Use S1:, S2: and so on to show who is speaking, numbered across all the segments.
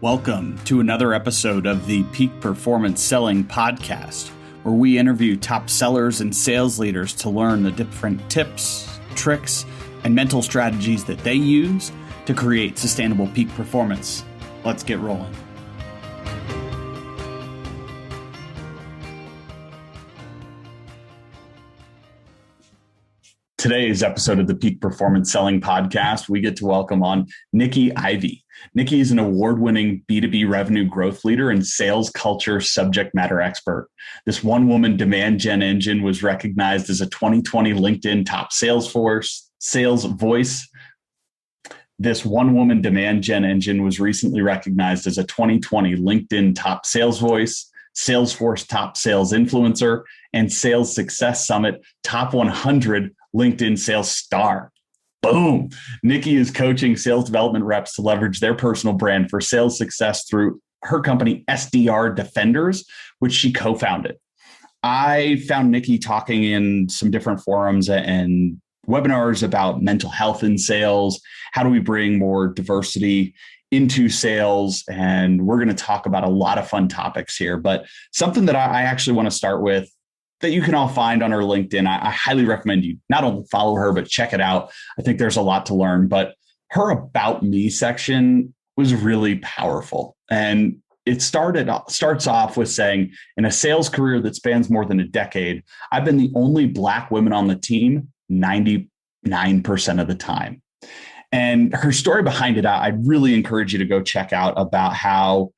S1: Welcome to another episode of the Peak Performance Selling Podcast, where we interview top sellers and sales leaders to learn the different tips, tricks, and mental strategies that they use to create sustainable peak performance. Let's get rolling. Today's episode of the Peak Performance Selling Podcast, we get to welcome on Nikki Ivey. Nikki is an award-winning B2B revenue growth leader and sales culture subject matter expert. This one-woman demand gen engine was recognized as a 2020 LinkedIn top sales voice. This one-woman demand gen engine was recently recognized as a 2020 LinkedIn top sales voice, Salesforce top sales influencer, and Sales Success Summit top 100 LinkedIn sales star. Boom. Nikki is coaching sales development reps to leverage their personal brand for sales success through her company, SDR Defenders, which she co-founded. I found Nikki talking in some different forums and webinars about mental health in sales. How do we bring more diversity into sales? And we're going to talk about a lot of fun topics here, but something that I actually want to start with that you can all find on her LinkedIn. I highly recommend you not only follow her, but check it out. I think there's a lot to learn, but her About Me section was really powerful. And it starts off with saying, in a sales career that spans more than a decade, I've been the only Black woman on the team 99% of the time. And her story behind it, I'd really encourage you to go check out about how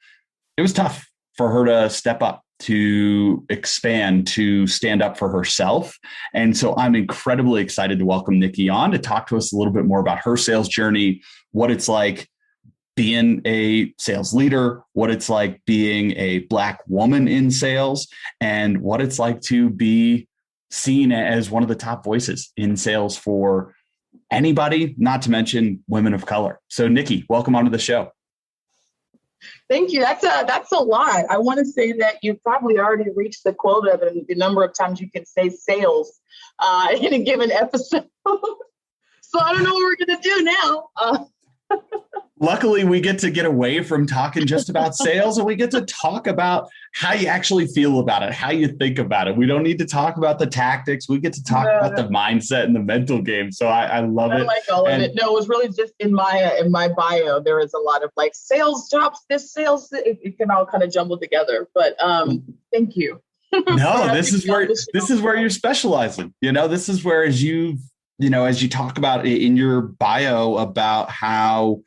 S1: it was tough for her to step up, to expand, to stand up for herself. And so I'm incredibly excited to welcome Nikki on to talk to us a little bit more about her sales journey, what it's like being a sales leader, what it's like being a Black woman in sales, and what it's like to be seen as one of the top voices in sales for anybody, not to mention women of color. So Nikki, welcome onto the show.
S2: Thank you. That's a lot. I want to say that you probably already reached the quota of the number of times you can say sales in a given episode. So I don't know what we're going to do now.
S1: Luckily, we get to get away from talking just about sales and we get to talk about how you actually feel about it, how you think about it. We don't need to talk about the tactics. We get to talk about the mindset and the mental game. So I love it.
S2: I like all of it. No, it was really just in my bio. There is a lot of like sales jobs, this sales, it can all kind of jumble together. But thank you.
S1: No, this is where you're specializing. This is where as you talk about in your bio about how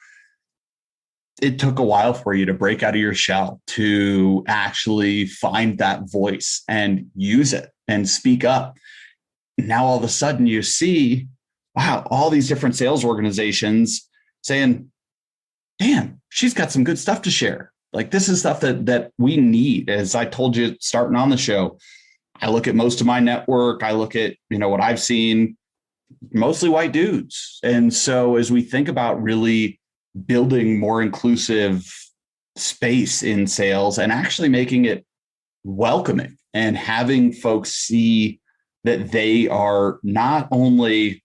S1: it took a while for you to break out of your shell, to actually find that voice and use it and speak up. Now, all of a sudden you see, wow, all these different sales organizations saying, damn, she's got some good stuff to share. Like this is stuff that we need. As I told you, starting on the show, I look at most of my network. I look at, what I've seen, mostly white dudes. And so as we think about really building more inclusive space in sales and actually making it welcoming and having folks see that they are not only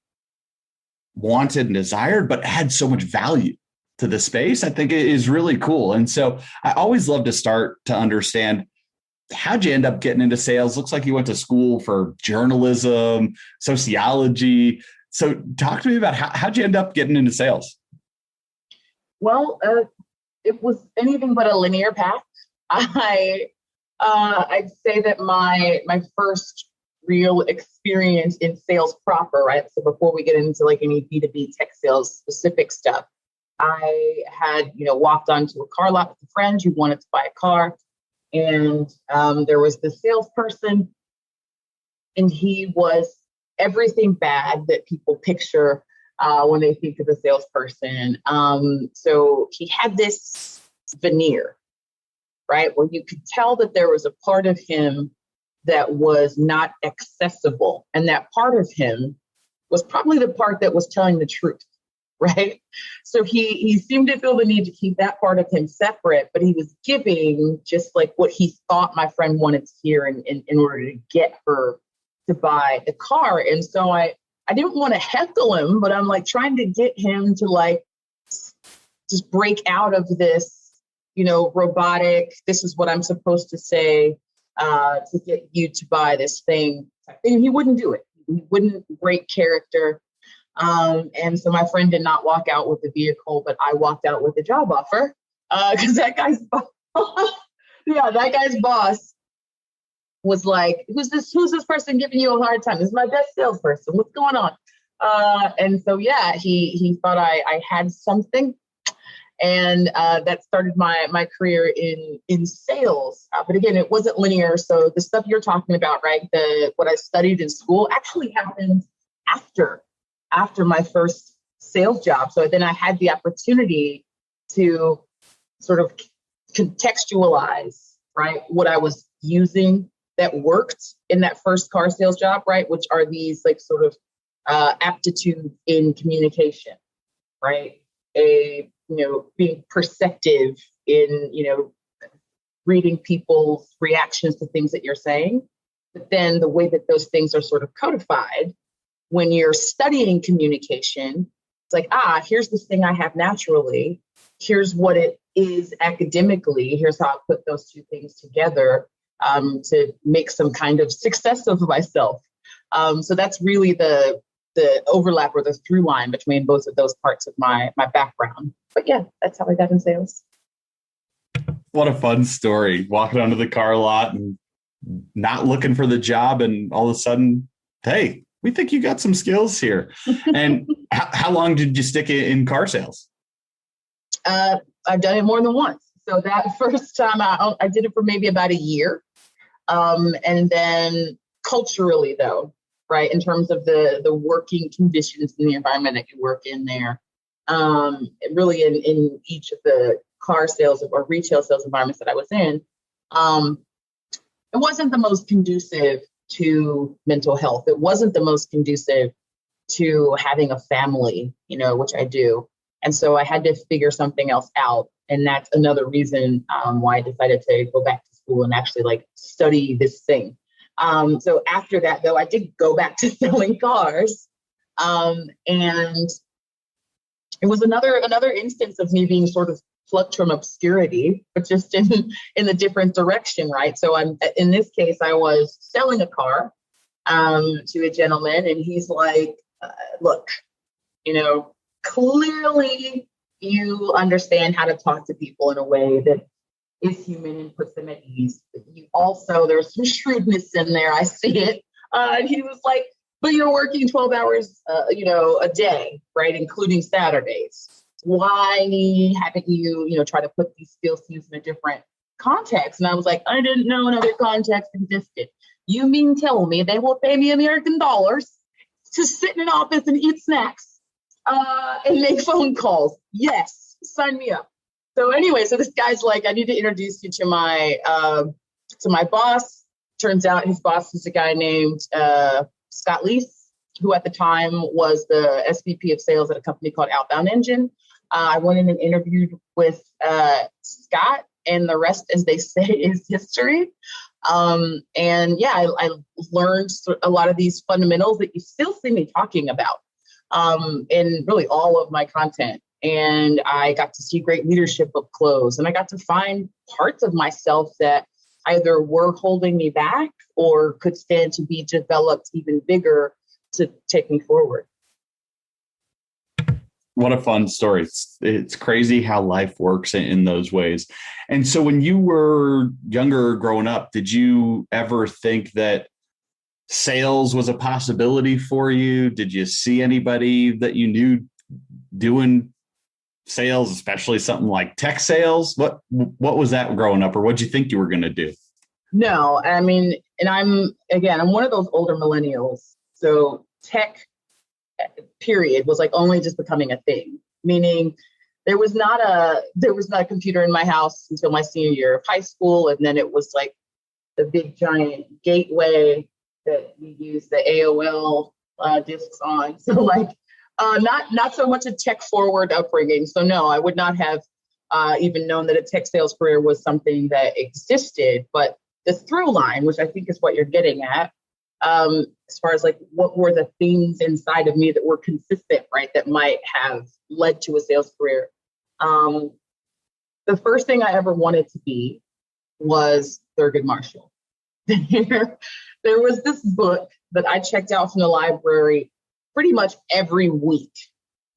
S1: wanted and desired, but add so much value to the space, I think it is really cool. And so I always love to start to understand, how'd you end up getting into sales? Looks like you went to school for journalism, sociology. So talk to me about how'd you end up getting into sales?
S2: Well, it was anything but a linear path. I'd say that my first real experience in sales proper, right? So before we get into like any B2B tech sales specific stuff, I had, walked onto a car lot with a friend who wanted to buy a car. And there was the salesperson, and he was everything bad that people picture when they think of a salesperson. So he had this veneer, right? Where you could tell that there was a part of him that was not accessible. And that part of him was probably the part that was telling the truth, right? So he seemed to feel the need to keep that part of him separate, but he was giving just like what he thought my friend wanted to hear in order to get her to buy the car. And so I didn't want to heckle him, but I'm like trying to get him to like just break out of this, robotic. This is what I'm supposed to say to get you to buy this thing. And he wouldn't do it. He wouldn't break character. And so my friend did not walk out with the vehicle, but I walked out with a job offer because that guy's boss was like, who's this person giving you a hard time? This is my best salesperson. What's going on? And so, he thought I had something. And that started my career in sales. But again, it wasn't linear. So the stuff you're talking about, right? What I studied in school actually happened after my first sales job. So then I had the opportunity to sort of contextualize, right, what I was using that worked in that first car sales job, right, which are these like sort of aptitude in communication, right? Being perceptive in, reading people's reactions to things that you're saying. But then the way that those things are sort of codified when you're studying communication, it's like, here's this thing I have naturally. Here's what it is academically. Here's how I put those two things together to make some kind of success of myself. So that's really the overlap or the through line between both of those parts of my background. But yeah, that's how I got in sales.
S1: What a fun story. Walking onto the car lot and not looking for the job. And all of a sudden, hey, we think you got some skills here. And how long did you stick in car sales?
S2: I've done it more than once. So that first time I did it for maybe about a year. And then culturally though, right, in terms of the working conditions and the environment that you work in there, really in each of the car sales or retail sales environments that I was in, it wasn't the most conducive to mental health. It wasn't the most conducive to having a family, which I do. And so I had to figure something else out. And that's another reason why I decided to go back to school and actually study this thing. So after that, though, I did go back to selling cars. And it was another instance of me being sort of plucked from obscurity, but just in a different direction, right? So in this case, I was selling a car to a gentleman, and he's like, look, clearly you understand how to talk to people in a way that is human and puts them at ease. But there's some shrewdness in there. I see it. And he was like, but you're working 12 hours, a day, right? Including Saturdays. Why haven't you, try to put these skills to use in a different context? And I was like, I didn't know another context existed. You mean tell me they will pay me American dollars to sit in an office and eat snacks and make phone calls? Yes, sign me up. So anyway, so this guy's like, I need to introduce you to my boss. Turns out his boss is a guy named Scott Leese, who at the time was the SVP of sales at a company called Outbound Engine. I went in and interviewed with Scott, and the rest, as they say, is history. I learned a lot of these fundamentals that you still see me talking about in really all of my content. And I got to see great leadership up close, and I got to find parts of myself that either were holding me back or could stand to be developed even bigger to take me forward.
S1: What a fun story. It's crazy how life works in those ways. And so when you were younger growing up, did you ever think that sales was a possibility for you? Did you see anybody that you knew doing sales, especially something like tech sales? What was that growing up, or what did you think you were going to do?
S2: No, I mean, and I'm one of those older millennials. So tech period was only just becoming a thing, meaning there was not a computer in my house until my senior year of high school. And then it was the big giant gateway that we use the AOL discs on. So not so much a tech forward upbringing. So no, I would not have even known that a tech sales career was something that existed. But the through line, which I think is what you're getting at, as far as what were the things inside of me that were consistent, right, that might have led to a sales career. The the first thing I ever wanted to be was Thurgood Marshall. There was this book that I checked out from the library pretty much every week,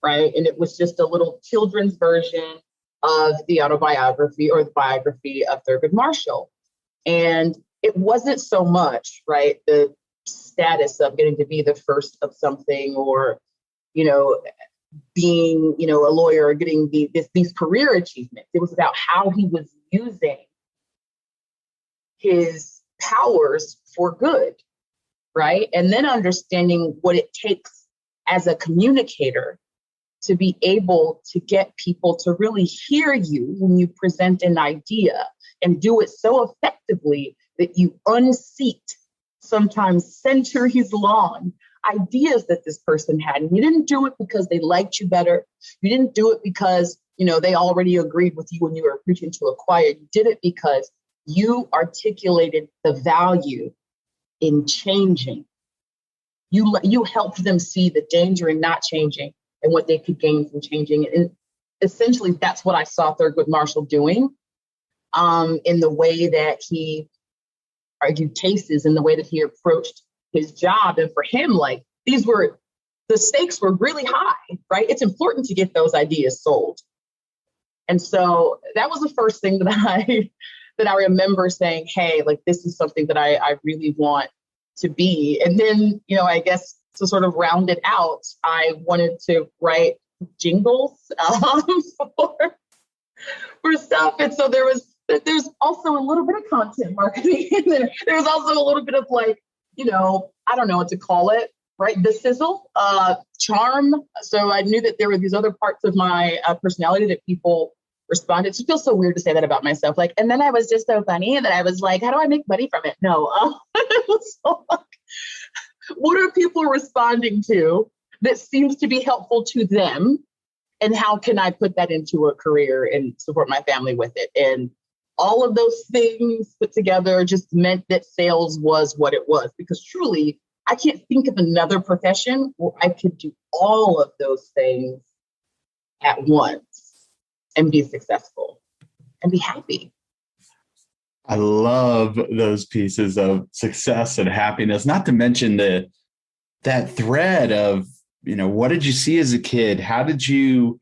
S2: right? And it was just a little children's version of the autobiography or the biography of Thurgood Marshall. And it wasn't so much, right, the status of getting to be the first of something or, being, a lawyer or getting these career achievements. It was about how he was using his powers for good, right? And then understanding what it takes as a communicator to be able to get people to really hear you when you present an idea and do it so effectively that you unseat sometimes centuries long ideas that this person had. And you didn't do it because they liked you better. You didn't do it because, they already agreed with you when you were preaching to a choir. You did it because you articulated the value in changing. You helped them see the danger in not changing and what they could gain from changing. And essentially, that's what I saw Thurgood Marshall doing in the way that he argued cases, in the way that he approached his job. And for him, the stakes were really high, right? It's important to get those ideas sold. And so that was the first thing that I remember saying, hey, this is something that I really want to be. And then, I guess to sort of round it out, I wanted to write jingles for stuff. And so there's also a little bit of content marketing in there. There's also a little bit of I don't know what to call it, right? The sizzle, charm. So I knew that there were these other parts of my personality that people responded to. It feels so weird to say that about myself. And then I was just so funny that I was like, how do I make money from it? No. It was so what are people responding to that seems to be helpful to them? And how can I put that into a career and support my family with it? And all of those things put together just meant that sales was what it was, because truly, I can't think of another profession where I could do all of those things at once and be successful and be happy.
S1: I love those pieces of success and happiness, not to mention that thread of, what did you see as a kid? How did you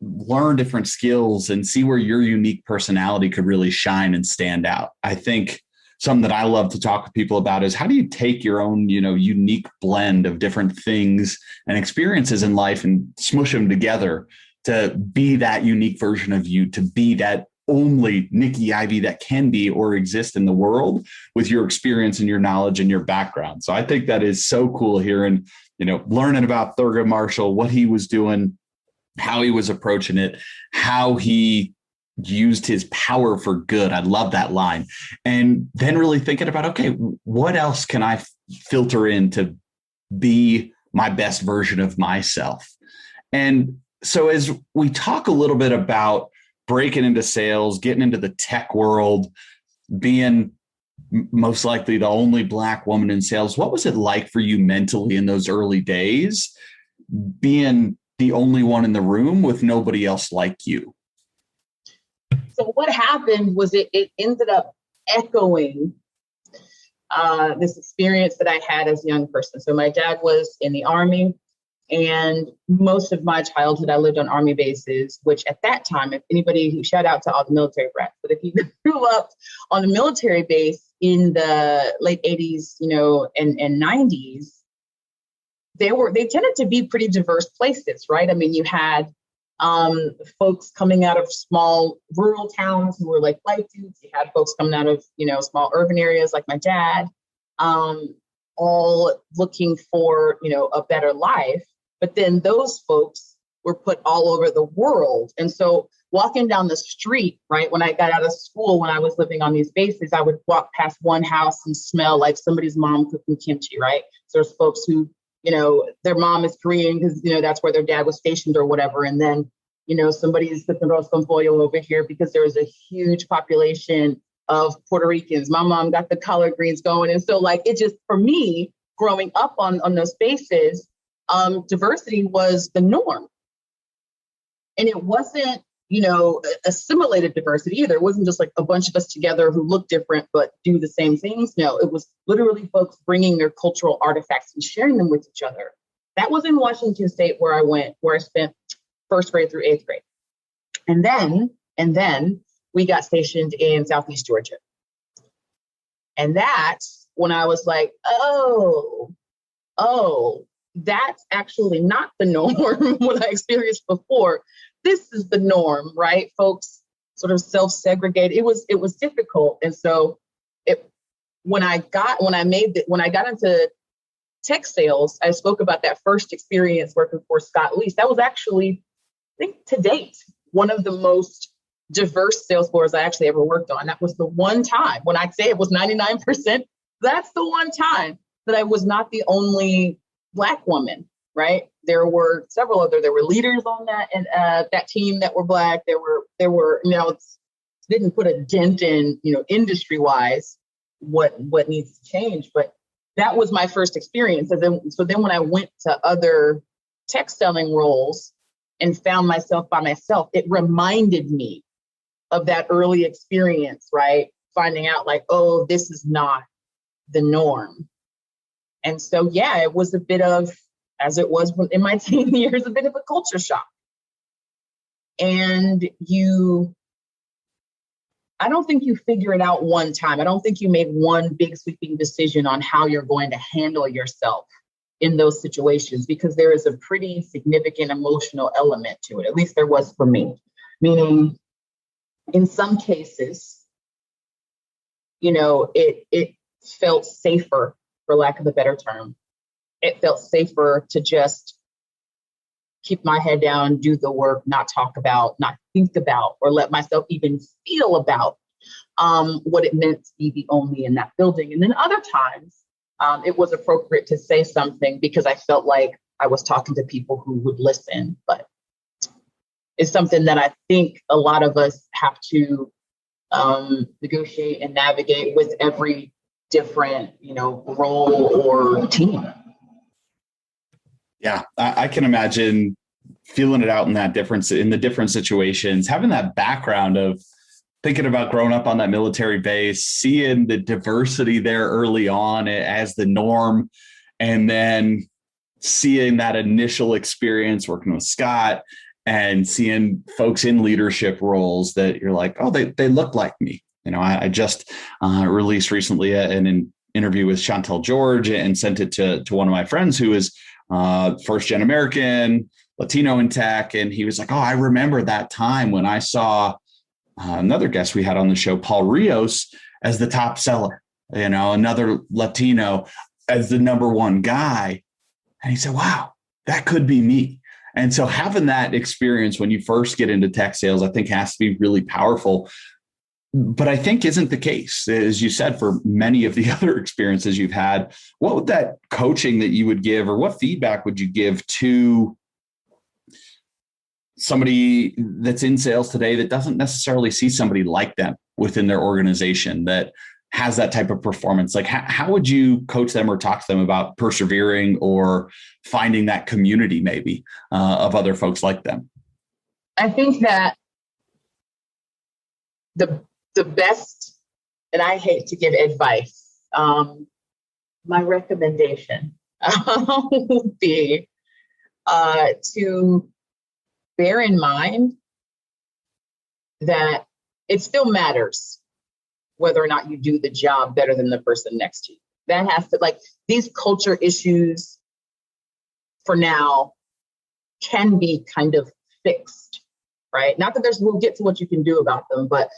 S1: learn different skills and see where your unique personality could really shine and stand out? I think something that I love to talk with people about is how do you take your own, unique blend of different things and experiences in life and smush them together to be that unique version of you, to be that only Nikki Ivey that can be or exist in the world with your experience and your knowledge and your background. So I think that is so cool hearing, learning about Thurgood Marshall, what he was doing, how he was approaching it, how he used his power for good. I love that line. And then really thinking about, okay, what else can I filter in to be my best version of myself? And so as we talk a little bit about breaking into sales, getting into the tech world, being most likely the only Black woman in sales, what was it like for you mentally in those early days, being the only one in the room with nobody else like you?
S2: So what happened was it ended up echoing this experience that I had as a young person. So my dad was in the Army, and most of my childhood I lived on Army bases, which at that time, if anybody, shout out to all the military brats, but if you grew up on a military base in the late 80s, and 90s, they tended to be pretty diverse places, right? I mean, you had folks coming out of small rural towns who were like white dudes. You had folks coming out of, small urban areas like my dad, all looking for, a better life. But then those folks were put all over the world. And so walking down the street, right, when I got out of school, when I was living on these bases, I would walk past one house and smell like somebody's mom cooking kimchi, right? So there's folks who, their mom is Korean because, that's where their dad was stationed or whatever. And then, somebody's cooking arroz con pollo over here because there was a huge population of Puerto Ricans. My mom got the collard greens going. And so it just, for me, growing up on those spaces, diversity was the norm. And it wasn't, assimilated diversity either. It wasn't just like a bunch of us together who look different but do the same things. No, it was literally folks bringing their cultural artifacts and sharing them with each other. That was in Washington State where I spent first grade through eighth grade. And then we got stationed in Southeast Georgia. And that's when I was like, oh, that's actually not the norm, what I experienced before. This is the norm, right? Folks sort of self-segregate. It was difficult. And so when I got into tech sales, I spoke about that first experience working for Scott Leese. That was actually, I think to date, one of the most diverse sales floors I actually ever worked on. That was the one time when I say it was 99%, that's the one time that I was not the only Black woman, right? There were several there were leaders on that and that team that were Black. There were it didn't put a dent in, industry wise, what needs to change. But that was my first experience. So then when I went to other tech selling roles and found myself by myself, it reminded me of that early experience, right? Finding out like, oh, this is not the norm. And so, yeah, it was a bit of, as it was in my teen years, a bit of a culture shock. And I don't think you figure it out one time. I don't think you make one big sweeping decision on how you're going to handle yourself in those situations, because there is a pretty significant emotional element to it. At least there was for me. Meaning, in some cases, it felt safer, for lack of a better term. It felt safer to just keep my head down, do the work, not talk about, not think about, or let myself even feel about what it meant to be the only in that building. And then other times, it was appropriate to say something because I felt like I was talking to people who would listen. But it's something that I think a lot of us have to negotiate and navigate with every different, role or team.
S1: Yeah, I can imagine feeling it out in the different situations, having that background of thinking about growing up on that military base, seeing the diversity there early on as the norm, and then seeing that initial experience working with Scott and seeing folks in leadership roles that you're like, oh, they look like me. I just released recently an interview with Chantel George and sent it to one of my friends who is first-gen American, Latino in tech. And he was like, oh, I remember that time when I saw another guest we had on the show, Paul Rios, as the top seller, another Latino as the number one guy. And he said, wow, that could be me. And so having that experience when you first get into tech sales, I think has to be really powerful. But I think isn't the case, as you said, for many of the other experiences you've had. What would that coaching that you would give, or what feedback would you give to somebody that's in sales today that doesn't necessarily see somebody like them within their organization that has that type of performance? Like, how would you coach them or talk to them about persevering or finding that community maybe of other folks like them?
S2: I think that the best, and I hate to give advice, my recommendation would be to bear in mind that it still matters whether or not you do the job better than the person next to you. That has to, these culture issues for now can be kind of fixed, right? Not that we'll get to what you can do about them, but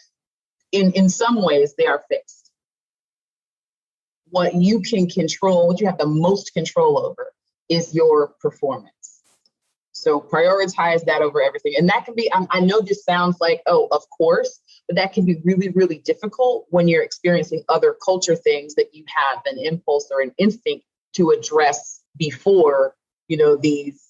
S2: in some ways they are fixed. What you can control, what you have the most control over, is your performance. So prioritize that over everything. And that can be, I know this sounds like, oh, of course, but that can be really, really difficult when you're experiencing other culture things that you have an impulse or an instinct to address before, these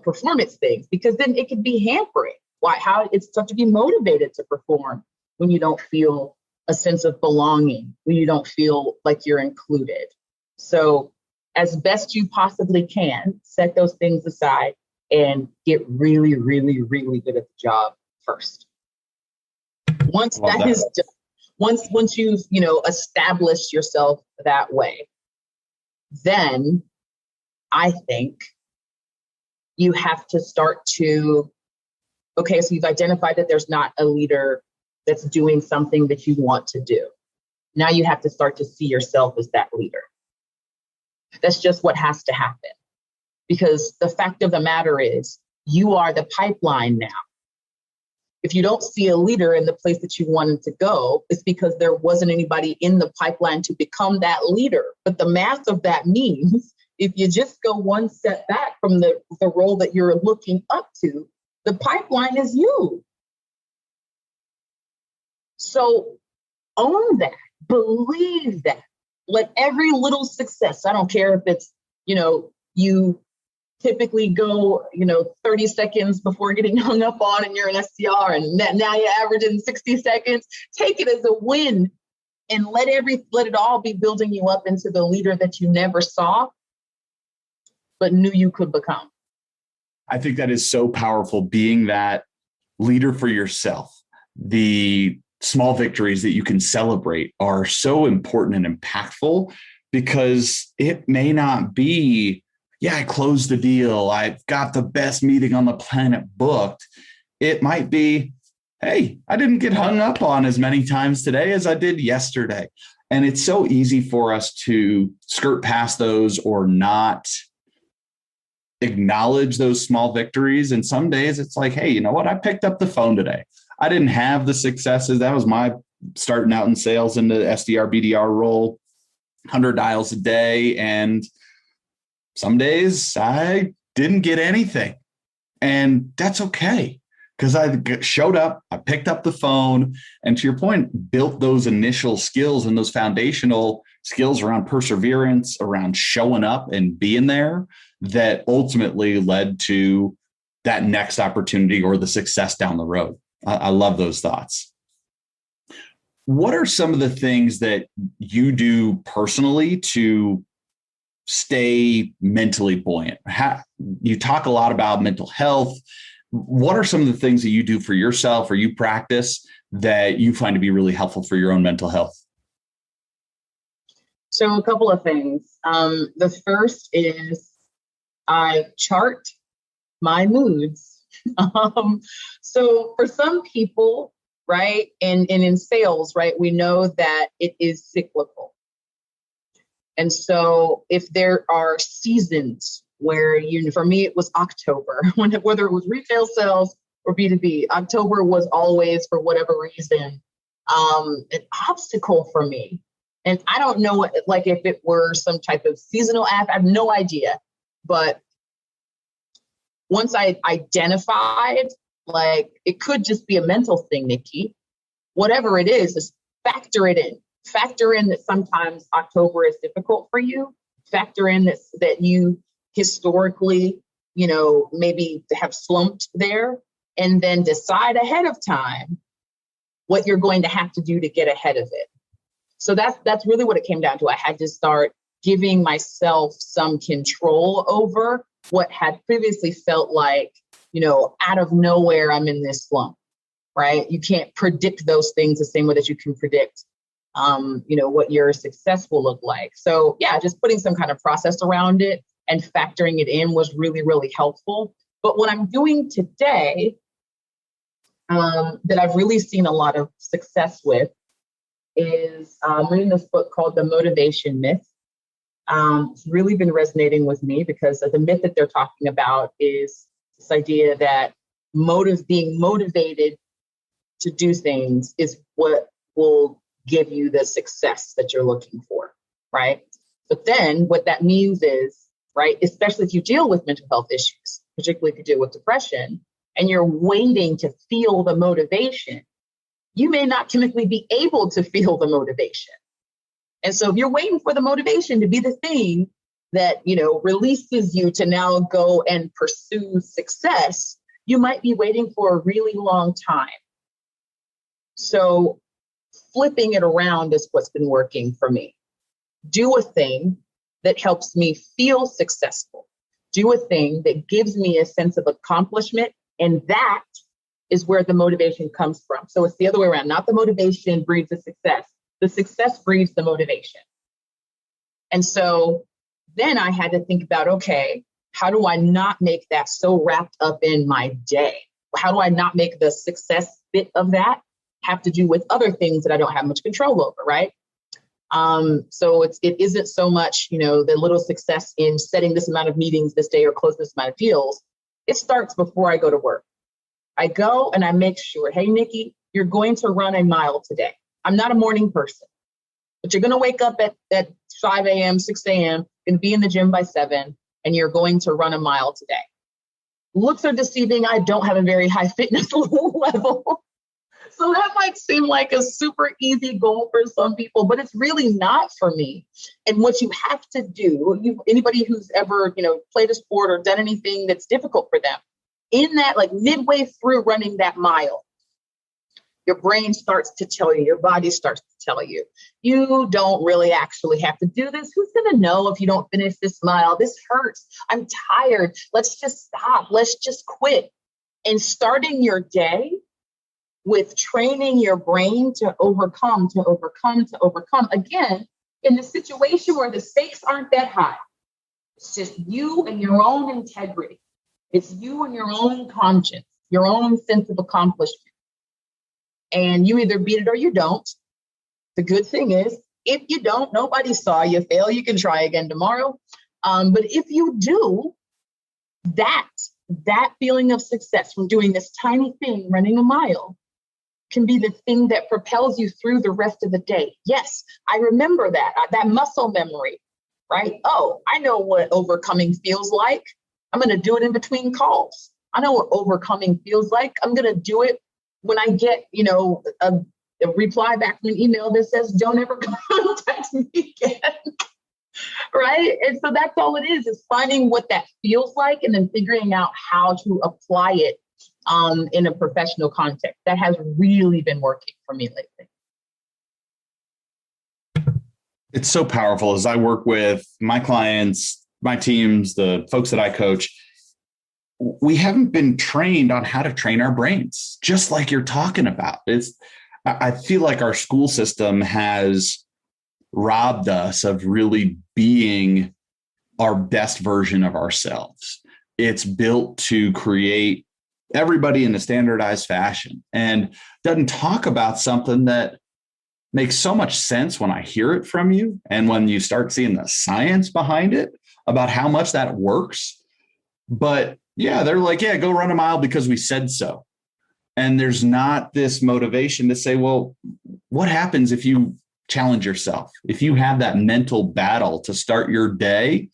S2: performance things, because then it can be hampering. How it's tough to be motivated to perform when you don't feel a sense of belonging, when you don't feel like you're included. So as best you possibly can, set those things aside and get really, really, really good at the job. first. Once that is done, once you've, established yourself that way, then I think you have to start to, okay, so you've identified that there's not a leader that's doing something that you want to do. Now you have to start to see yourself as that leader. That's just what has to happen. Because the fact of the matter is, you are the pipeline now. If you don't see a leader in the place that you wanted to go, it's because there wasn't anybody in the pipeline to become that leader. But the math of that means if you just go one step back from the role that you're looking up to, the pipeline is you. So own that, believe that. Let every little success, I don't care if it's, you typically go, 30 seconds before getting hung up on and you're an SDR and now you're averaging 60 seconds, take it as a win and let it all be building you up into the leader that you never saw, but knew you could become.
S1: I think that is so powerful, being that leader for yourself. The small victories that you can celebrate are so important and impactful, because it may not be, I closed the deal, I've got the best meeting on the planet booked. It might be, hey, I didn't get hung up on as many times today as I did yesterday. And it's so easy for us to skirt past those or not acknowledge those small victories. And some days it's like, hey, you know what? I picked up the phone today. I didn't have the successes. That was my starting out in sales in the SDR, BDR role, 100 dials a day. And some days I didn't get anything. And that's okay, because I showed up, I picked up the phone, and to your point, built those initial skills and those foundational skills around perseverance, around showing up and being there, that ultimately led to that next opportunity or the success down the road. I love those thoughts. What are some of the things that you do personally to stay mentally buoyant? You talk a lot about mental health. What are some of the things that you do for yourself or you practice that you find to be really helpful for your own mental health?
S2: So a couple of things. The first is I chart my moods. So for some people, right, and in sales, right, we know that it is cyclical. And so if there are seasons where, for me, it was October, whether it was retail sales or B2B, October was always, for whatever reason, an obstacle for me. And I don't know, if it were some type of seasonal app, I have no idea. But once I identified, it could just be a mental thing, Nikki. Whatever it is factor it in. Factor in that sometimes October is difficult for you. Factor in that you historically, maybe have slumped there, and then decide ahead of time what you're going to have to do to get ahead of it. So that's really what it came down to. I had to start giving myself some control over what had previously felt like, out of nowhere, I'm in this slump, right? You can't predict those things the same way that you can predict, what your success will look like. So just putting some kind of process around it and factoring it in was really, really helpful. But what I'm doing today, that I've really seen a lot of success with, is reading this book called The Motivation Myth. It's really been resonating with me because the myth that they're talking about is this idea that being motivated to do things is what will give you the success that you're looking for, right? But then what that means is, right, especially if you deal with mental health issues, particularly if you deal with depression, and you're waiting to feel the motivation, you may not chemically be able to feel the motivation. And so if you're waiting for the motivation to be the thing that, releases you to now go and pursue success, you might be waiting for a really long time. So flipping it around is what's been working for me. Do a thing that helps me feel successful. Do a thing that gives me a sense of accomplishment, and that is where the motivation comes from. So it's the other way around, not the motivation breeds the success. The success breeds the motivation. And so then I had to think about, okay, how do I not make that so wrapped up in my day? How do I not make the success bit of that have to do with other things that I don't have much control over, right? So it isn't so much, the little success in setting this amount of meetings this day or close this amount of deals. It starts before I go to work. I go and I make sure, hey, Nikki, you're going to run a mile today. I'm not a morning person, but you're going to wake up at 5 a.m., 6 a.m., going to be in the gym by 7, and you're going to run a mile today. Looks are deceiving. I don't have a very high fitness level. So that might seem like a super easy goal for some people, but it's really not for me. And what you have to do, anybody who's ever, played a sport or done anything that's difficult for them, in that, like midway through running that mile, your brain starts to tell you, your body starts to tell you, you don't really actually have to do this. Who's going to know if you don't finish this mile? This hurts. I'm tired. Let's just stop. Let's just quit. And starting your day with training your brain to overcome, again, in the situation where the stakes aren't that high. It's just you and your own integrity. It's you and your own conscience, your own sense of accomplishment. And you either beat it or you don't. The good thing is, if you don't, nobody saw you fail. You can try again tomorrow. But if you do, that feeling of success from doing this tiny thing, running a mile, can be the thing that propels you through the rest of the day. Yes, I remember that muscle memory, right? Oh, I know what overcoming feels like. I'm going to do it in between calls. I know what overcoming feels like. I'm going to do it when I get, a reply back from an email that says, don't ever contact me again. Right? And so that's all it is finding what that feels like and then figuring out how to apply it in a professional context. That has really been working for me lately.
S1: It's so powerful as I work with my clients, my teams, the folks that I coach. We haven't been trained on how to train our brains, just like you're talking about. I feel like our school system has robbed us of really being our best version of ourselves. It's built to create everybody in a standardized fashion and doesn't talk about something that makes so much sense when I hear it from you. And when you start seeing the science behind it about how much that works. But yeah, they're like, yeah, go run a mile because we said so. And there's not this motivation to say, well, what happens if you challenge yourself? If you have that mental battle to start your day,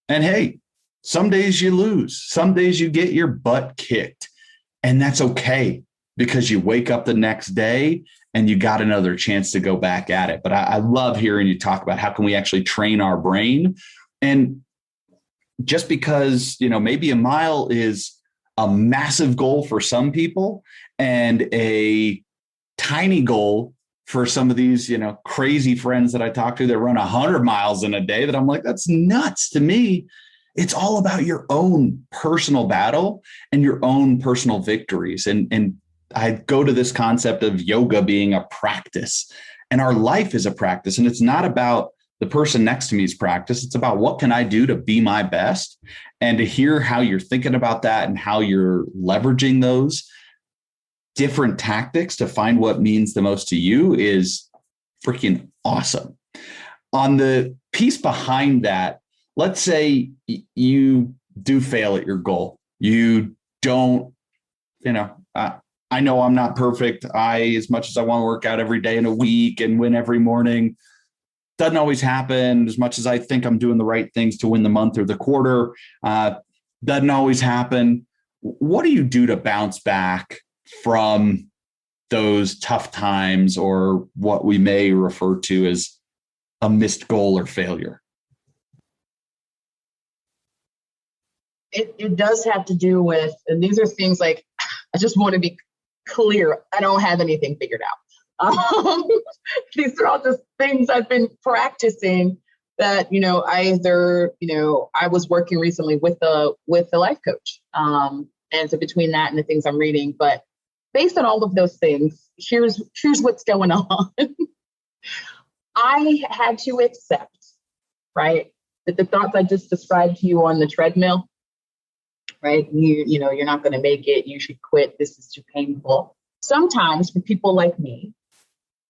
S1: and hey, some days you lose, some days you get your butt kicked, and that's okay because you wake up the next day and you got another chance to go back at it. But I love hearing you talk about how can we actually train our brain. And just because, maybe a mile is a massive goal for some people and a tiny goal for some of these, crazy friends that I talk to that run 100 miles in a day, that I'm like, that's nuts to me. It's all about your own personal battle and your own personal victories. And I go to this concept of yoga being a practice, and our life is a practice. And it's not about the person next to me's practice. It's about what can I do to be my best, and to hear how you're thinking about that and how you're leveraging those different tactics to find what means the most to you is freaking awesome. On the piece behind that, let's say you do fail at your goal. You don't, I know I'm not perfect. As much as I want to work out every day in a week and win every morning, doesn't always happen. As much as I think I'm doing the right things to win the month or the quarter, doesn't always happen. What do you do to bounce back from those tough times, or what we may refer to as a missed goal or failure?
S2: It does have to do with, and these are things like, I just want to be clear, I don't have anything figured out. These are all just things I've been practicing that, I was working recently with a life coach. And so between that and the things I'm reading, but based on all of those things, here's what's going on. I had to accept, right, that the thoughts I just described to you on the treadmill, right? You're not going to make it. You should quit. This is too painful. Sometimes for people like me,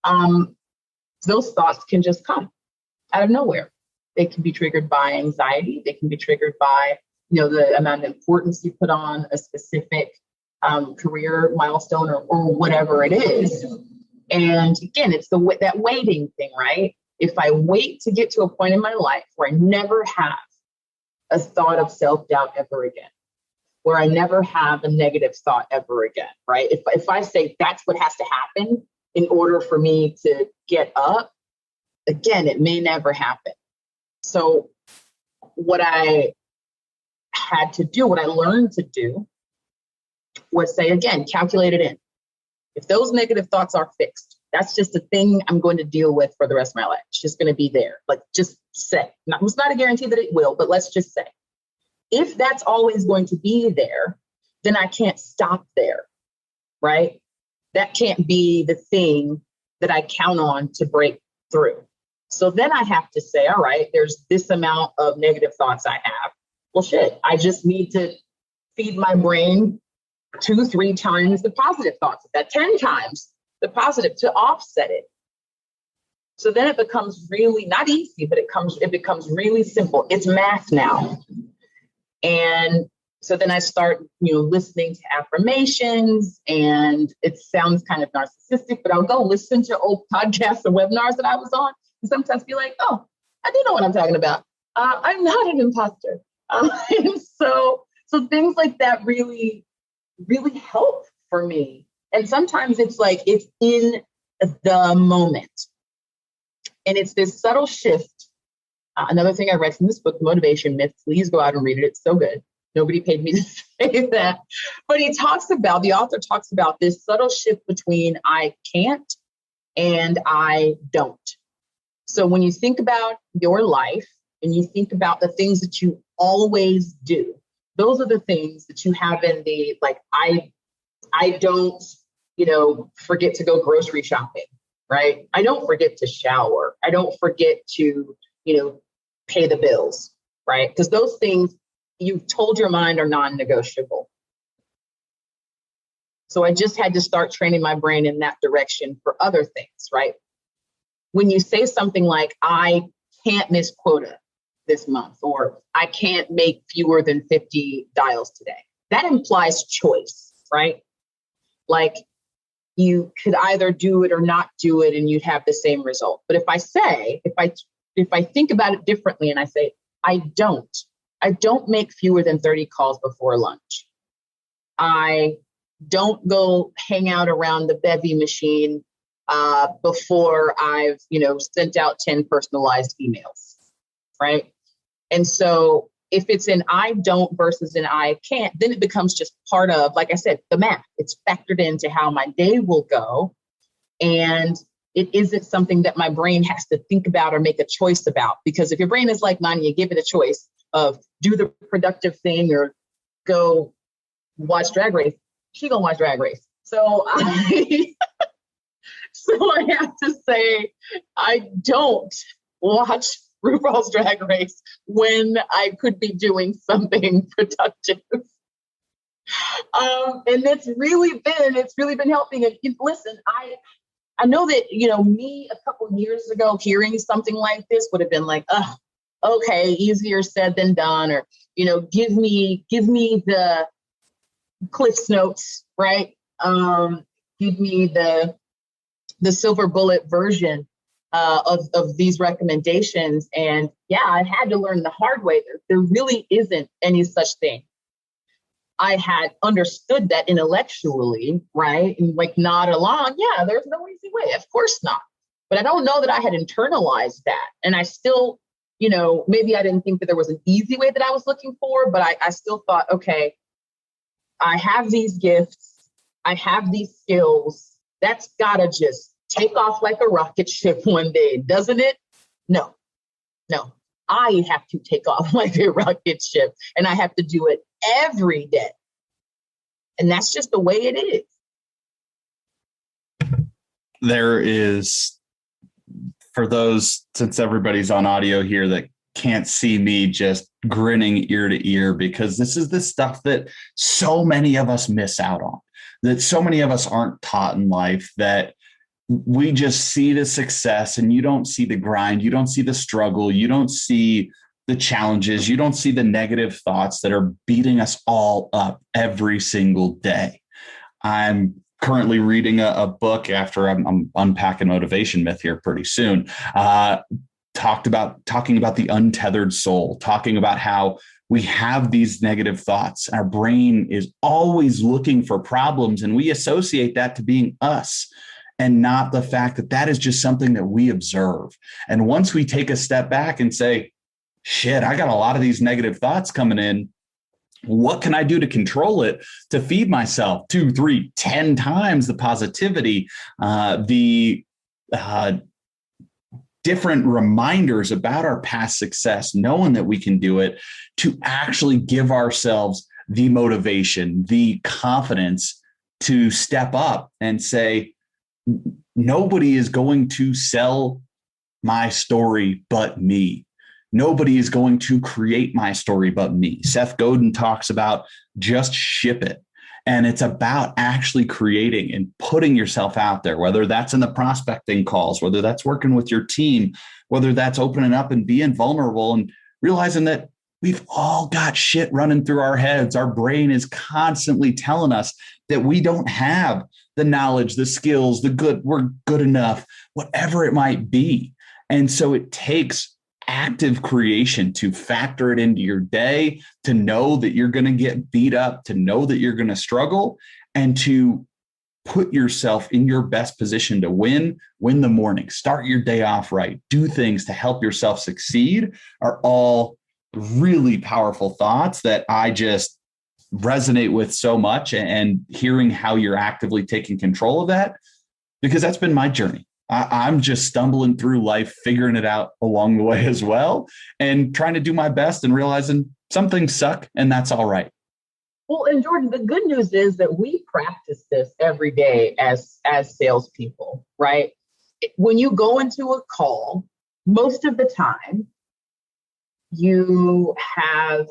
S2: those thoughts can just come out of nowhere. They can be triggered by anxiety. They can be triggered by, the amount of importance you put on a specific career milestone or whatever it is. And again, it's that waiting thing, right? If I wait to get to a point in my life where I never have a thought of self-doubt ever again, where I never have a negative thought ever again, right? If I say that's what has to happen in order for me to get up, again, it may never happen. So what I had to do, what I learned to do was say, again, calculate it in. If those negative thoughts are fixed, that's just a thing I'm going to deal with for the rest of my life. It's just going to be there. Like, just say. It's not a guarantee that it will, but let's just say. If that's always going to be there, then I can't stop there, right? That can't be the thing that I count on to break through. So then I have to say, all right, there's this amount of negative thoughts I have. Well, shit, I just need to feed my brain 2-3 times the positive thoughts, that 10 times the positive to offset it. So then it becomes really not easy, but it becomes really simple. It's math now. And so then I start, listening to affirmations, and it sounds kind of narcissistic, but I'll go listen to old podcasts or webinars that I was on and sometimes be like, oh, I do know what I'm talking about. I'm not an imposter. And so things like that really, really help for me. And sometimes it's like, it's in the moment. And it's this subtle shift. Another thing I read from this book, Motivation Myth, please go out and read it. It's so good. Nobody paid me to say that. But the author talks about this subtle shift between I can't and I don't. So when you think about your life and you think about the things that you always do, those are the things that you have in the, like, I don't, forget to go grocery shopping, right? I don't forget to shower. I don't forget to, pay the bills, right? Because those things you've told your mind are non-negotiable. So I just had to start training my brain in that direction for other things, right? When you say something like, I can't miss quota this month, or I can't make fewer than 50 dials today, that implies choice, right? Like, you could either do it or not do it and you'd have the same result. But if I think about it differently and I say, I don't make fewer than 30 calls before lunch. I don't go hang out around the bevy machine before I've, sent out 10 personalized emails, right? And so if it's an I don't versus an I can't, then it becomes just part of, like I said, the math. It's factored into how my day will go. And it isn't something that my brain has to think about or make a choice about. Because if your brain is like mine, you give it a choice of do the productive thing or go watch Drag Race, she gonna watch Drag Race. So I have to say, I don't watch RuPaul's Drag Race when I could be doing something productive. And it's really been helping. And listen, I know that, me a couple of years ago hearing something like this would have been like, oh, okay, easier said than done, or, give me the Cliff's Notes, right? Give me the silver bullet version of these recommendations. And yeah, I had to learn the hard way. There really isn't any such thing. I had understood that intellectually, right? And like nod along, yeah, there's no easy way. Of course not. But I don't know that I had internalized that. And I still, maybe I didn't think that there was an easy way that I was looking for, but I still thought, okay, I have these gifts. I have these skills. That's gotta just take off like a rocket ship one day, doesn't it? No. I have to take off like a rocket ship, and I have to do it every day. And that's just the way it is.
S1: there is, for those, since everybody's on audio here that can't see me just grinning ear to ear, because this is the stuff that so many of us miss out on, that so many of us aren't taught in life, that we just see the success and you don't see the grind, you don't see the struggle, you don't see the challenges, you don't see the negative thoughts that are beating us all up every single day. I'm currently reading a book after I'm unpacking motivation myth here pretty soon. Talking about the untethered soul, talking about how we have these negative thoughts. Our brain is always looking for problems, and we associate that to being us, and not the fact that that is just something that we observe. And once we take a step back and say, shit, I got a lot of these negative thoughts coming in. What can I do to control it, to feed myself 2, 3, 10 times the positivity, the different reminders about our past success, knowing that we can do it, to actually give ourselves the motivation, the confidence to step up and say, nobody is going to sell my story but me. Nobody is going to create my story but me. Seth Godin talks about just ship it. And it's about actually creating and putting yourself out there, whether that's in the prospecting calls, whether that's working with your team, whether that's opening up and being vulnerable and realizing that we've all got shit running through our heads. Our brain is constantly telling us that we don't have the knowledge, the skills, we're good enough, whatever it might be. And so it takes active creation to factor it into your day, to know that you're going to get beat up, to know that you're going to struggle, and to put yourself in your best position to win the morning, start your day off right, do things to help yourself succeed, are all really powerful thoughts that I just resonate with so much. And hearing how you're actively taking control of that, because that's been my journey. I'm just stumbling through life, figuring it out along the way as well, and trying to do my best and realizing some things suck, and that's all right.
S2: Well, and Jordan, the good news is that we practice this every day as salespeople, right? When you go into a call, most of the time, you have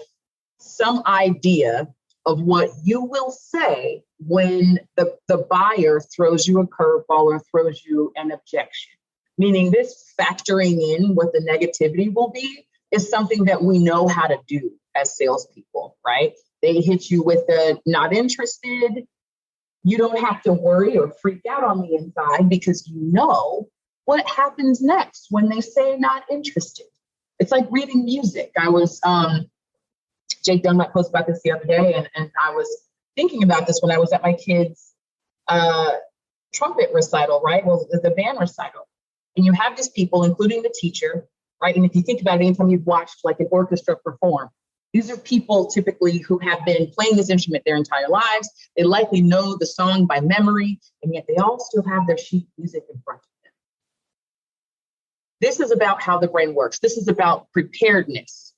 S2: some idea of what you will say when the buyer throws you a curveball or throws you an objection. Meaning this factoring in what the negativity will be is something that we know how to do as salespeople, right? They hit you with a not interested. You don't have to worry or freak out on the inside because you know what happens next when they say not interested. It's like reading music. I was, Jake Dunlap posted about this the other day, and I was thinking about this when I was at my kids' trumpet recital, right? Well, the band recital. And you have these people, including the teacher, right? And if you think about it, anytime you've watched like an orchestra perform, these are people typically who have been playing this instrument their entire lives. They likely know the song by memory, and yet they all still have their sheet music in front of them. This is about how the brain works. This is about preparedness.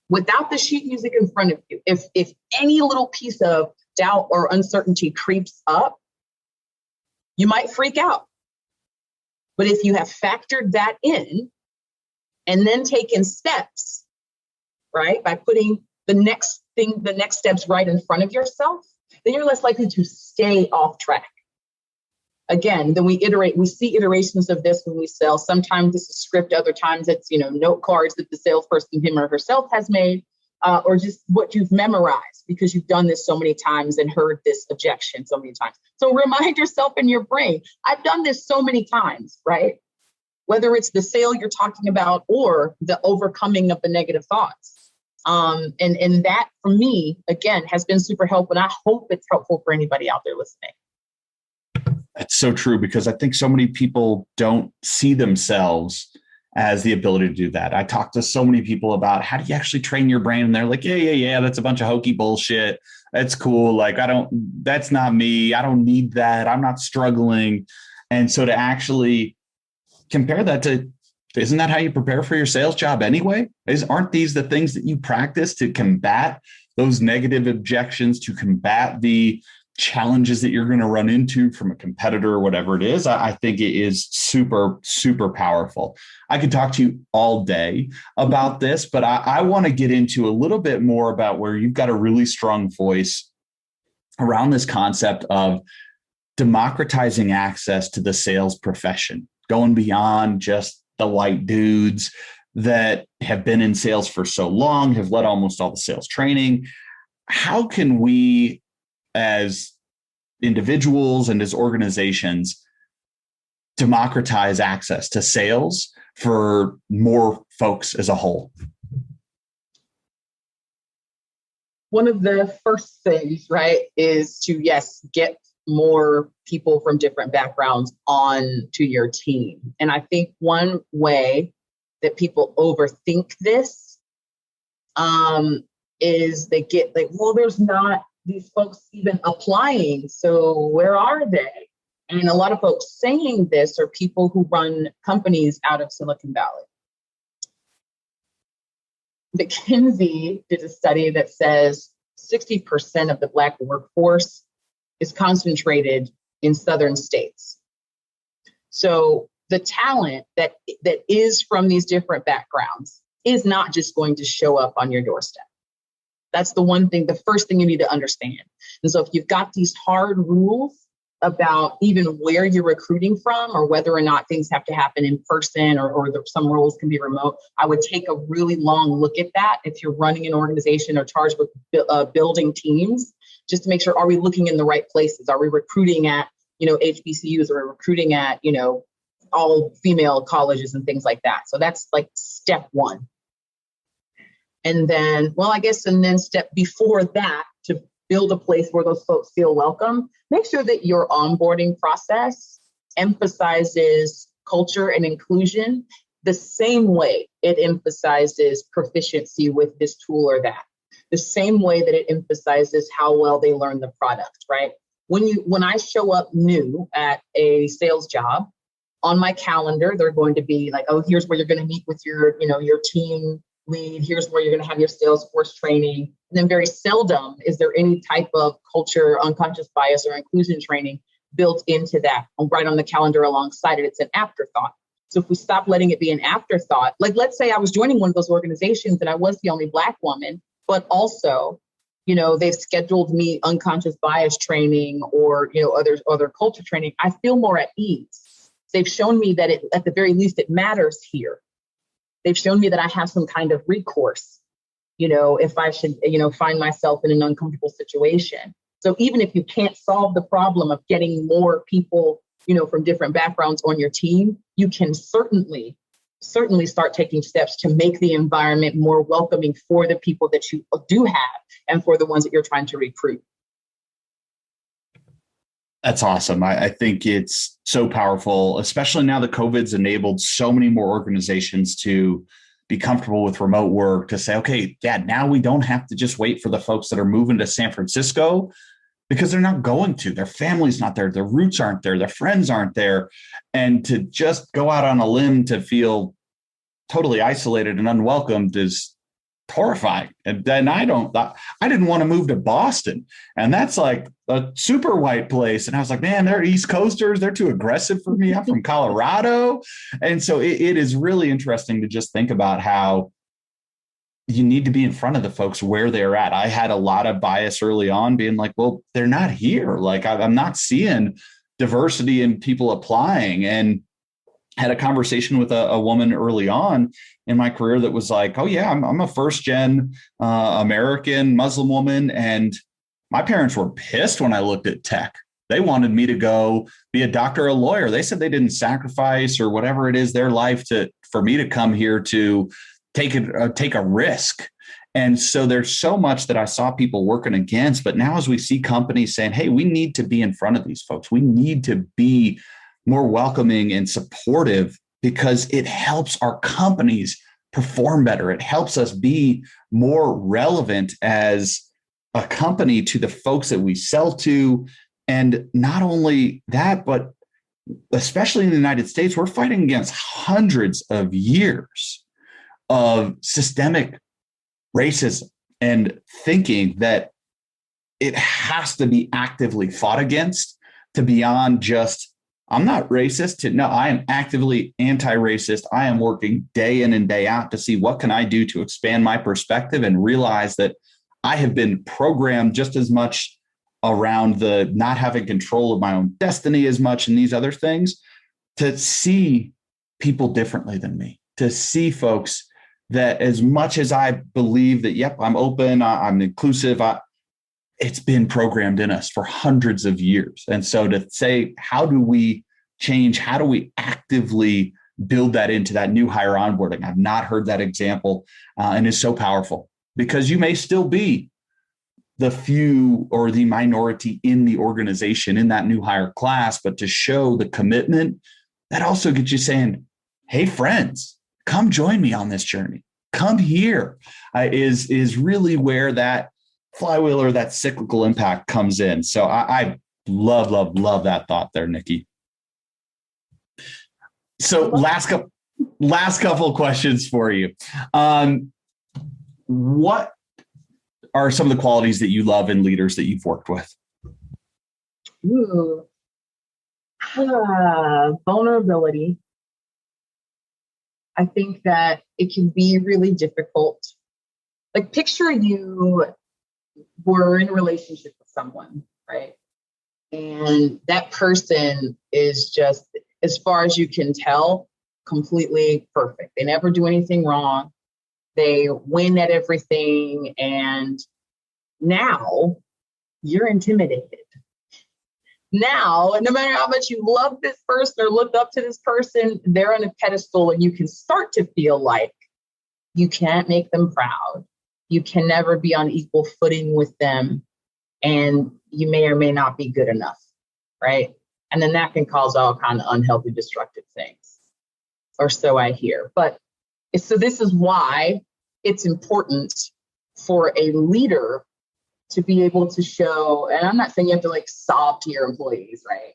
S2: Without the sheet music in front of you, if any little piece of doubt or uncertainty creeps up, you might freak out. But if you have factored that in and then taken steps, right, by putting the next steps right in front of yourself, then you're less likely to stay off track. Again, then we see iterations of this when we sell. Sometimes this is script, other times it's, note cards that the salesperson, him or herself, has made, or just what you've memorized because you've done this so many times and heard this objection so many times. So remind yourself in your brain, I've done this so many times, right? Whether it's the sale you're talking about or the overcoming of the negative thoughts. And that for me, again, has been super helpful. And I hope it's helpful for anybody out there listening.
S1: It's so true, because I think so many people don't see themselves as the ability to do that. I talk to so many people about how do you actually train your brain? And they're like, yeah, that's a bunch of hokey bullshit. That's cool. Like, that's not me. I don't need that. I'm not struggling. And so to actually compare that to, isn't that how you prepare for your sales job anyway? Aren't these the things that you practice to combat those negative objections, to combat the challenges that you're going to run into from a competitor or whatever it is, I think it is super, super powerful. I could talk to you all day about this, but I want to get into a little bit more about where you've got a really strong voice around this concept of democratizing access to the sales profession, going beyond just the white dudes that have been in sales for so long, have led almost all the sales training. How can we, as individuals and as organizations, democratize access to sales for more folks as a whole?
S2: One of the first things, right, is to, yes, get more people from different backgrounds on to your team. And I think one way that people overthink this is they get like, well, there's not these folks even applying, so where are they? And a lot of folks saying this are people who run companies out of Silicon Valley. McKinsey did a study that says 60% of the Black workforce is concentrated in southern states. So the talent that is from these different backgrounds is not just going to show up on your doorstep. That's the one thing, the first thing you need to understand. And so if you've got these hard rules about even where you're recruiting from or whether or not things have to happen in person or some roles can be remote, I would take a really long look at that if you're running an organization or charged with building teams, just to make sure, are we looking in the right places? Are we recruiting at, HBCUs, or recruiting at, all female colleges and things like that? So that's like step one. And then, step before that, to build a place where those folks feel welcome, make sure that your onboarding process emphasizes culture and inclusion the same way it emphasizes proficiency with this tool or that, the same way that it emphasizes how well they learn the product, right? When I show up new at a sales job, on my calendar, they're going to be like, oh, here's where you're going to meet with your team lead. Here's where you're going to have your Salesforce training. And then very seldom is there any type of culture, unconscious bias, or inclusion training built into that. Right on the calendar alongside it, it's an afterthought. So if we stop letting it be an afterthought, like let's say I was joining one of those organizations and I was the only Black woman, but also, they've scheduled me unconscious bias training or, other culture training, I feel more at ease. They've shown me that at the very least, it matters here. They've shown me that I have some kind of recourse, if I should, find myself in an uncomfortable situation. So even if you can't solve the problem of getting more people, from different backgrounds on your team, you can certainly start taking steps to make the environment more welcoming for the people that you do have and for the ones that you're trying to recruit.
S1: That's awesome. I think it's so powerful, especially now that COVID's enabled so many more organizations to be comfortable with remote work, to say, okay, yeah, now we don't have to just wait for the folks that are moving to San Francisco because they're not going to. Their family's not there. Their roots aren't there. Their friends aren't there. And to just go out on a limb to feel totally isolated and unwelcomed is horrifying. And then I didn't want to move to Boston, and that's like a super white place. And I was like, man, they're East Coasters. They're too aggressive for me. I'm from Colorado. And so it is really interesting to just think about how you need to be in front of the folks where they're at. I had a lot of bias early on being like, well, they're not here. Like I'm not seeing diversity in people applying. And had a conversation with a woman early on in my career that was like, oh yeah, I'm a first gen American Muslim woman. And my parents were pissed when I looked at tech. They wanted me to go be a doctor or a lawyer. They said they didn't sacrifice or whatever it is their life for me to come here to take a risk. And so there's so much that I saw people working against. But now as we see companies saying, hey, we need to be in front of these folks, we need to be more welcoming and supportive, because it helps our companies perform better. It helps us be more relevant as a company to the folks that we sell to. And not only that, but especially in the United States, we're fighting against hundreds of years of systemic racism and thinking that it has to be actively fought against to beyond just, I'm not racist, to no, I am actively anti-racist. I am working day in and day out to see what can I do to expand my perspective and realize that I have been programmed just as much around the not having control of my own destiny as much and these other things, to see people differently than me, to see folks that as much as I believe that, yep, I'm open, I'm inclusive, it's been programmed in us for hundreds of years. And so to say, how do we change? How do we actively build that into that new hire onboarding? I've not heard that example, and it's so powerful, because you may still be the few or the minority in the organization in that new hire class, but to show the commitment, that also gets you saying, hey, friends, come join me on this journey. Come here, is really where that flywheel or that cyclical impact comes in. So I love that thought there, Nikki. So last couple of questions for you. What are some of the qualities that you love in leaders that you've worked with?
S2: Ooh. Vulnerability. I think that it can be really difficult. Like, picture you were in a relationship with someone, right? And that person is just, as far as you can tell, completely perfect. They never do anything wrong. They win at everything. And now you're intimidated. Now, no matter how much you love this person or look up to this person, they're on a pedestal, and you can start to feel like you can't make them proud. You can never be on equal footing with them, and you may or may not be good enough, right? And then that can cause all kind of unhealthy, destructive things, or so I hear. But so this is why it's important for a leader to be able to show, and I'm not saying you have to like sob to your employees, right?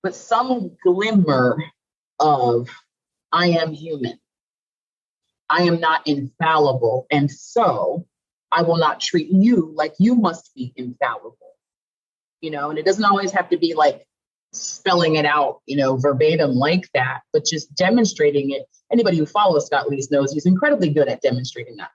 S2: But some glimmer of, I am human. I am not infallible. And so I will not treat you like you must be infallible. And it doesn't always have to be like spelling it out, verbatim like that, but just demonstrating it. Anybody who follows Scott Leese knows he's incredibly good at demonstrating that.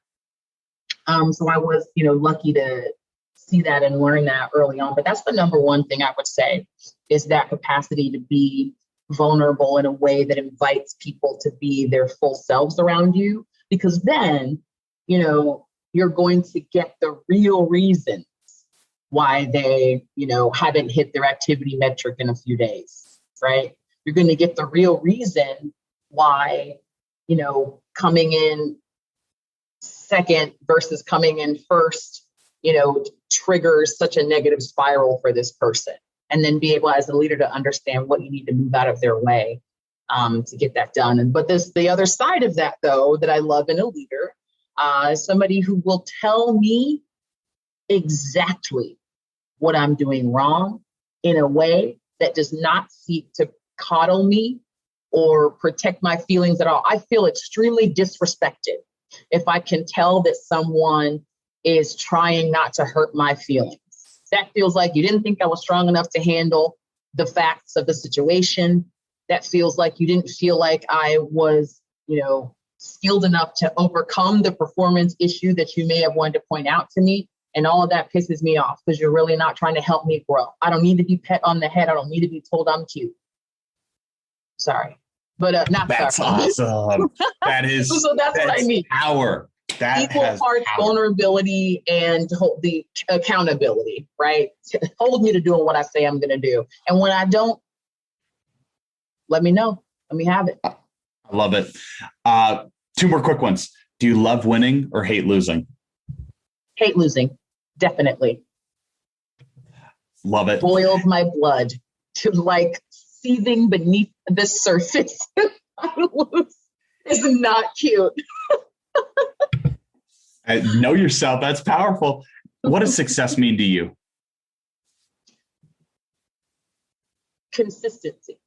S2: So I was, lucky to see that and learn that early on. But that's the number one thing I would say, is that capacity to be vulnerable in a way that invites people to be their full selves around you, because then, you're going to get the real reasons why they, haven't hit their activity metric in a few days, right? You're going to get the real reason why, coming in second versus coming in first, triggers such a negative spiral for this person. And then be able, as a leader, to understand what you need to move out of their way to get that done. But there's the other side of that, though, that I love in a leader, is somebody who will tell me exactly what I'm doing wrong in a way that does not seek to coddle me or protect my feelings at all. I feel extremely disrespected if I can tell that someone is trying not to hurt my feelings. That feels like you didn't think I was strong enough to handle the facts of the situation. That feels like you didn't feel like I was, skilled enough to overcome the performance issue that you may have wanted to point out to me. And all of that pisses me off, because you're really not trying to help me grow. I don't need to be pet on the head. I don't need to be told I'm cute. Sorry. But not
S1: that's
S2: sorry.
S1: Awesome. That is
S2: so that's what I mean.
S1: Power. That
S2: equal parts power. Vulnerability and the accountability, right? Hold me to doing what I say I'm going to do. And when I don't, let me know. Let me have it.
S1: I love it. Two more quick ones. Do you love winning or hate losing?
S2: Hate losing. Definitely.
S1: Love it.
S2: Boiled my blood to like seething beneath the surface. I lose is not cute.
S1: Know yourself. That's powerful. What does success mean to you?
S2: Consistency.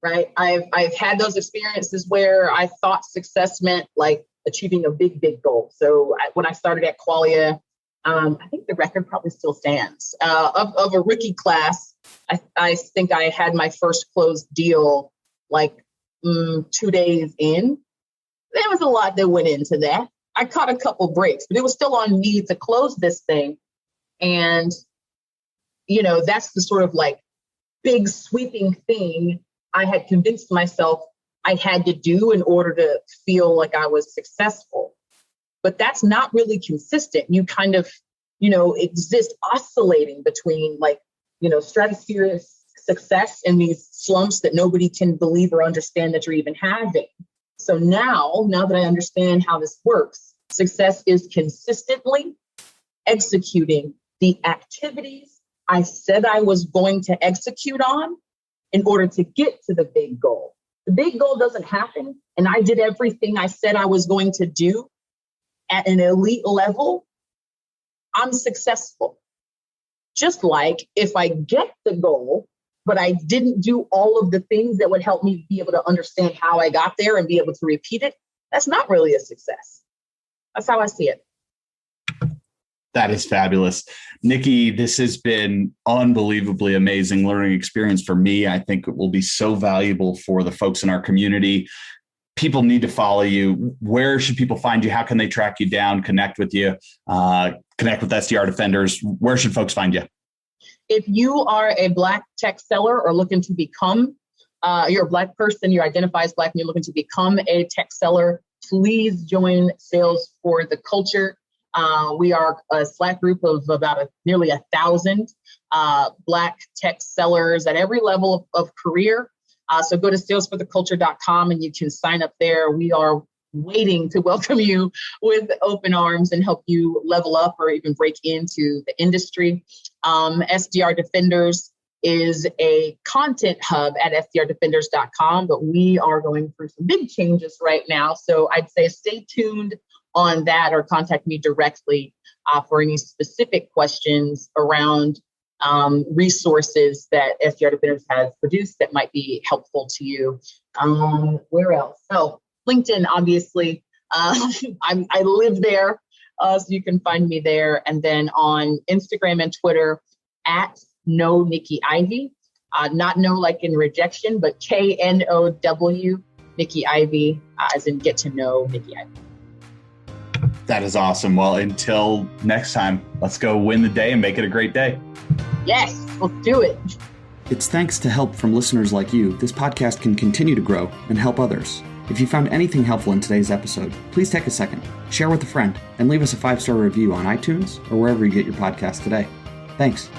S2: Right? I've had those experiences where I thought success meant like achieving a big goal. So when I started at Qualia, I think the record probably still stands. Of a rookie class, I think I had my first closed deal like 2 days in. There was a lot that went into that. I caught a couple breaks, but it was still on me to close this thing. And, that's the sort of like big sweeping thing I had convinced myself I had to do in order to feel like I was successful. But that's not really consistent. You kind of, exist oscillating between like, stratospheric success and these slumps that nobody can believe or understand that you're even having. So now that I understand how this works, success is consistently executing the activities I said I was going to execute on in order to get to the big goal. The big goal doesn't happen, and I did everything I said I was going to do at an elite level. I'm successful. Just like if I get the goal, but I didn't do all of the things that would help me be able to understand how I got there and be able to repeat it, that's not really a success. That's how I see it.
S1: That is fabulous. Nikki, this has been unbelievably amazing learning experience for me. I think it will be so valuable for the folks in our community. People need to follow you. Where should people find you? How can they track you down, connect with you, connect with SDR Defenders? Where should folks find you?
S2: If you are a Black tech seller or looking to become, you're a Black person, you identify as Black, and you're looking to become a tech seller, please join Sales for the Culture. We are a Slack group of about nearly 1,000 Black tech sellers at every level of career. So go to salesfortheculture.com and you can sign up there. We are waiting to welcome you with open arms and help you level up or even break into the industry. SDR Defenders is a content hub at sdrdefenders.com, but we are going through some big changes right now. So I'd say stay tuned on that or contact me directly for any specific questions around resources that SDR Defenders has produced that might be helpful to you. Where else? Oh, LinkedIn, obviously. I live there, so you can find me there. And then on Instagram and Twitter at No Nikki Ivey. Not no like in rejection, but KNOW Nikki Ivey, as in get to know Nikki Ivey.
S1: That is awesome. Well, until next time, let's go win the day and make it a great day.
S2: Yes, let's do it.
S3: It's thanks to help from listeners like you, this podcast can continue to grow and help others. If you found anything helpful in today's episode, please take a second, share with a friend, and leave us a 5-star review on iTunes or wherever you get your podcast today. Thanks.